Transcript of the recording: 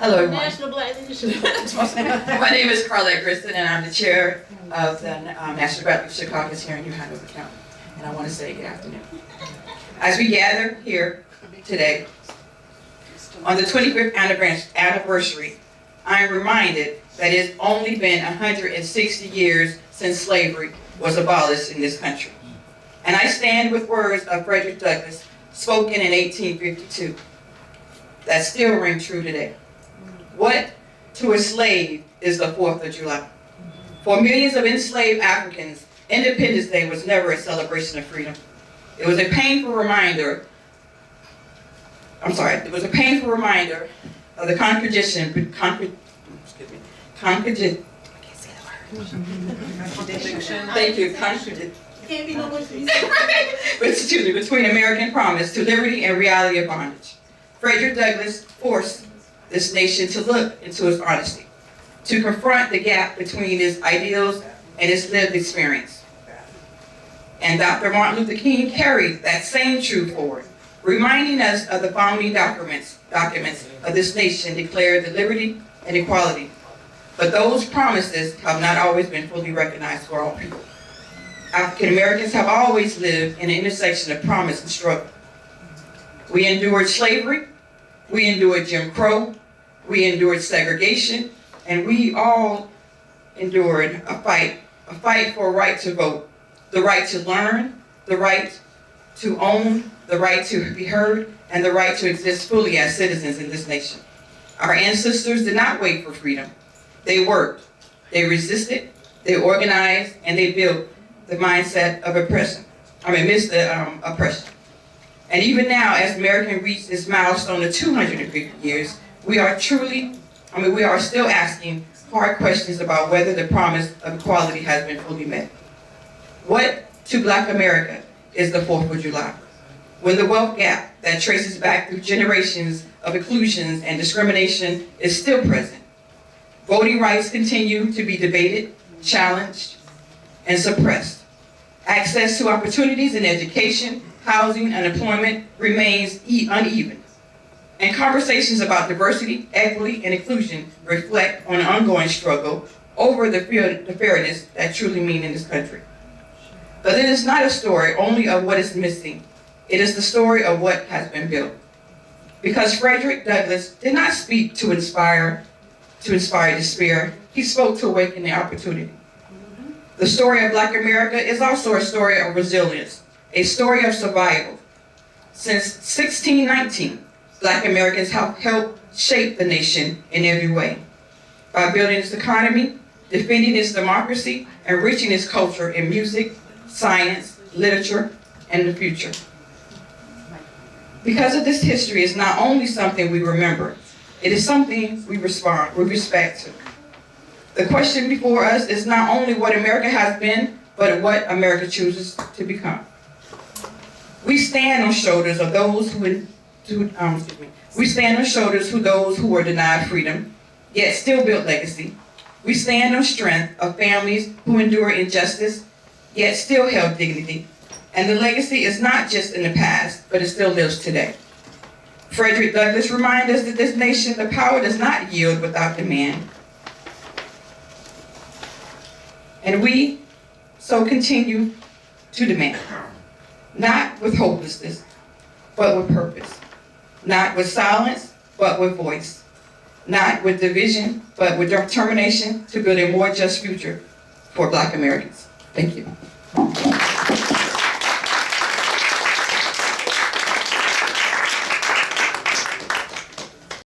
Hello, everyone. National Black Leadership. My name is Carlette Griston, and I'm the chair of the National Black Leadership Caucus here in New Hanover County. And I want to say good afternoon. As we gather here today, on the 25th anniversary, I am reminded that it's only been 160 years since slavery was abolished in this country. And I stand with words of Frederick Douglass, spoken in 1852, that still ring true today. What to a slave is the 4th of July? For millions of enslaved Africans, Independence Day was never a celebration of freedom. It was a painful reminder of the contradiction, between American promise to liberty and reality of bondage. Frederick Douglass forced this nation to look into its honesty, to confront the gap between its ideals and its lived experience. And Dr. Martin Luther King carried that same truth forward, reminding us of the founding documents of this nation declared the liberty and equality. But those promises have not always been fully recognized for all people. African Americans have always lived in an intersection of promise and struggle. We endured slavery, we endured Jim Crow, we endured segregation, and we all endured a fight for a right to vote, the right to learn, the right to own, the right to be heard, and the right to exist fully as citizens in this nation. Our ancestors did not wait for freedom. They worked, they resisted, they organized, and they built the mindset of oppression. Oppression. And even now, as America reaches this milestone of 250 years, we are still asking hard questions about whether the promise of equality has been fully met. What to Black America is the 4th of July? When the wealth gap that traces back through generations of exclusions and discrimination is still present. Voting rights continue to be debated, challenged, and suppressed. Access to opportunities in education, housing, and employment remains uneven. And conversations about diversity, equity, and inclusion reflect on an ongoing struggle over the fairness that truly mean in this country. But it is not a story only of what is missing. It is the story of what has been built. Because Frederick Douglass did not speak to inspire despair. He spoke to awaken the opportunity. The story of Black America is also a story of resilience, a story of survival. Since 1619, Black Americans have helped shape the nation in every way by building its economy, defending its democracy, enriching its culture in music, science, literature, and the future. Because of this history is not only something we remember, it is something we respect to. The question before us is not only what America has been, but what America chooses to become. We stand on shoulders of those who were denied freedom, yet still built legacy. We stand on strength of families who endure injustice, yet still held dignity. And the legacy is not just in the past, but it still lives today. Frederick Douglass reminds us that this nation, the power does not yield without demand. And we so continue to demand, not with hopelessness, but with purpose. Not with silence, but with voice. Not with division, but with determination to build a more just future for Black Americans. Thank you.